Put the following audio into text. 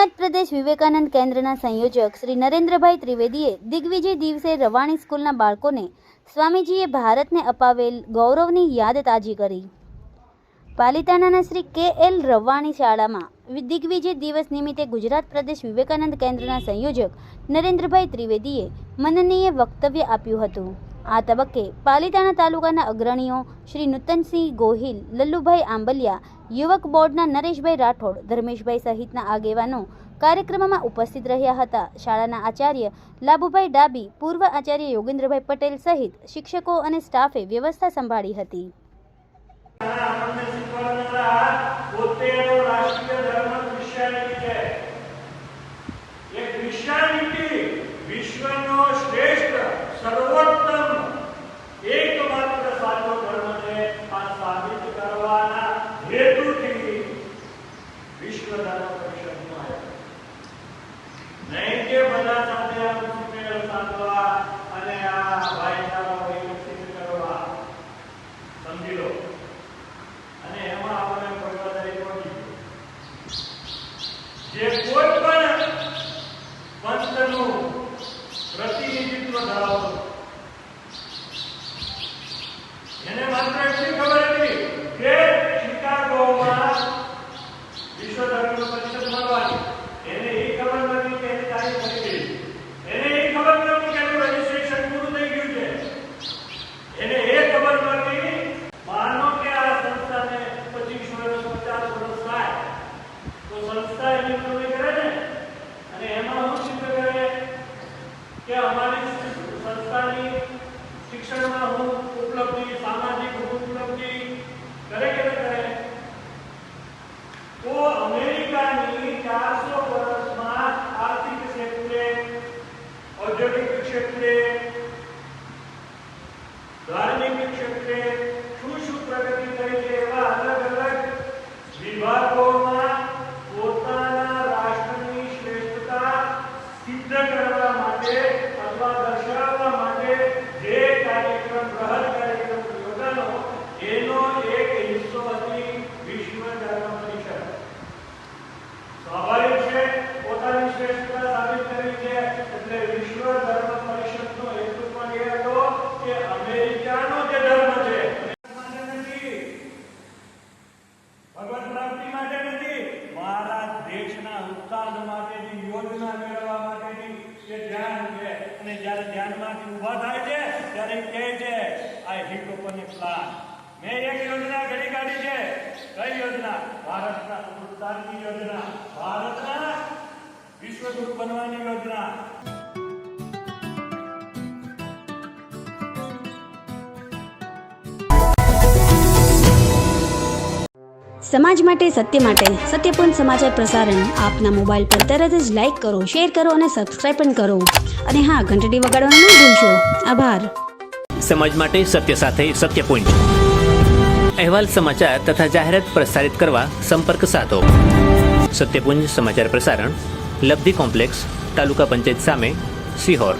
ગુજરાત પ્રદેશ વિવેકાનંદ કેન્દ્રના સંયોજક શ્રી નરેન્દ્રભાઈ ત્રિવેદીએ દિગ્વિજય દિવસે રવાણી સ્કૂલના બાળકોને સ્વામીજીએ ભારતને અપાવેલ ગૌરવની યાદ તાજી કરી. પાલિતાણાના શ્રી કે.એલ. રવાણી શાળામાં દિગ્વિજય દિવસ નિમિત્તે ગુજરાત પ્રદેશ વિવેકાનંદ કેન્દ્રના સંયોજક નરેન્દ્રભાઈ ત્રિવેદીએ મનનીય વક્તવ્ય આપ્યું હતું. આ તબક્કે પાલિતાણા તાલુકાના અગ્રણીઓ શ્રી નૂતનસિંહ ગોહિલ, લલ્લુભાઈ આંબલિયા, યુવક બોર્ડના નરેશભાઈ રાઠોડ, ધર્મેશભાઈ સહિતના આગેવાનો કાર્યક્રમમાં ઉપસ્થિત રહ્યા હતા. શાળાના આચાર્ય લાભુભાઈ ડાબી, પૂર્વ આચાર્ય યોગેન્દ્રભાઈ પટેલ સહિત શિક્ષકો અને સ્ટાફે વ્યવસ્થા સંભાળી હતી. વિશ્વનો શ્રેષ્ઠ સર્વોત્તમ એકમાત્ર સાચો ધર્મ છે. આ સાબિત કરવાના હેતુથી વિશ્વ ધર્મ પરિષદનું આયોજન. નહીં કે બધા સાથે આ સુમેળ સાધવા અને આ ભાઈચારો વિકસિત કરવા, સમજી લો. અને એમાં આપણે પડવાદારી પહોંચી જે કોઈ પણ પંથનું પ્રતિનિધિત્વ ધરાવતો એને માત્ર એટલી ખબર હતી કે શિકાગોમાં વિશ્વ ધર્મ પરિષદ મળવાની. એને એ ખબર નથી કે એની તારીખ થઈ ગઈ. એને એ ખબર નથી કે એનું રજીસ્ટ્રેશન પૂરું થઈ ગયું છે. એને એ ખબર નથી, માનો કે આ સંસ્થાને 25 વર્ષ 50 વર્ષ થાય તો સંસ્થા એની ઉજવણી કરે ને, અને એમાં શું સિદ્ધ કરે કે અમારી સંસ્થાની શિક્ષણમાં હું ઉપલબ્ધિ, સામાજિક ઉપલબ્ધિ કરે કે ન કરે. તો અમેરિકાની 400 વર્ષમાં આર્થિક ક્ષેત્રે, ઔદ્યોગિક ક્ષેત્રે, ધાર્મિક ક્ષેત્રે શું પ્રગતિ કરી છે એવા અલગ અલગ વિભાગોમાં પોતાના રાષ્ટ્રની શ્રેષ્ઠતા સિદ્ધ કરવા માટે અથવા દર્શાવવા માટે જે કાર્યક્રમ યોજાનો એનો એક હિસ્સો હતી વિશ્વ ધર્મ પરિષદ. સ્વાભાવિક છે, પોતાની શ્રેષ્ઠતા સાબિત કરી છે, એટલે વિશ્વ ધર્મ પરિષદનો હેતુ પણ એ હતો કે અમેરિકાનો જે ધર્મ છે ભગવત પ્રાપ્તિ માટે નથી, મારા દેશના ઉત્થાન માટેની યોજના મેળવવા માટેની જે ધ્યાન છે. અને જ્યારે ધ્યાનમાંથી ઊભા થાય છે ત્યારે કહે છે આઈ હિટ ઓપન એ પ્લાન. મેં એક યોજના ઘડી કાઢી છે. કઈ યોજના? ભારતના ઉત્થાનની યોજના, ભારતના વિશ્વગુરુ બનવાની યોજના. સમાજ માટે, સત્યપૂર્ણ સમાચાર પ્રસારણ આપના મોબાઈલ પર તરત જ લાઈક કરો, શેર કરો અને સબસ્ક્રાઈબ પણ કરો. અને હા, ઘંટડી વગાડવાનું ન ભૂલશો. આભાર. સમાજ માટે સત્ય સાથે સત્યપૂર્ણ અહેવાલ, સમાચાર તથા જાહેરાત પ્રસારિત કરવા સંપર્ક સાધો. સત્યપુંજ સમાચાર પ્રસારણ, લબ્ધિ કોમ્પ્લેક્સ, તાલુકા પંચાયત સામે, સિહોર.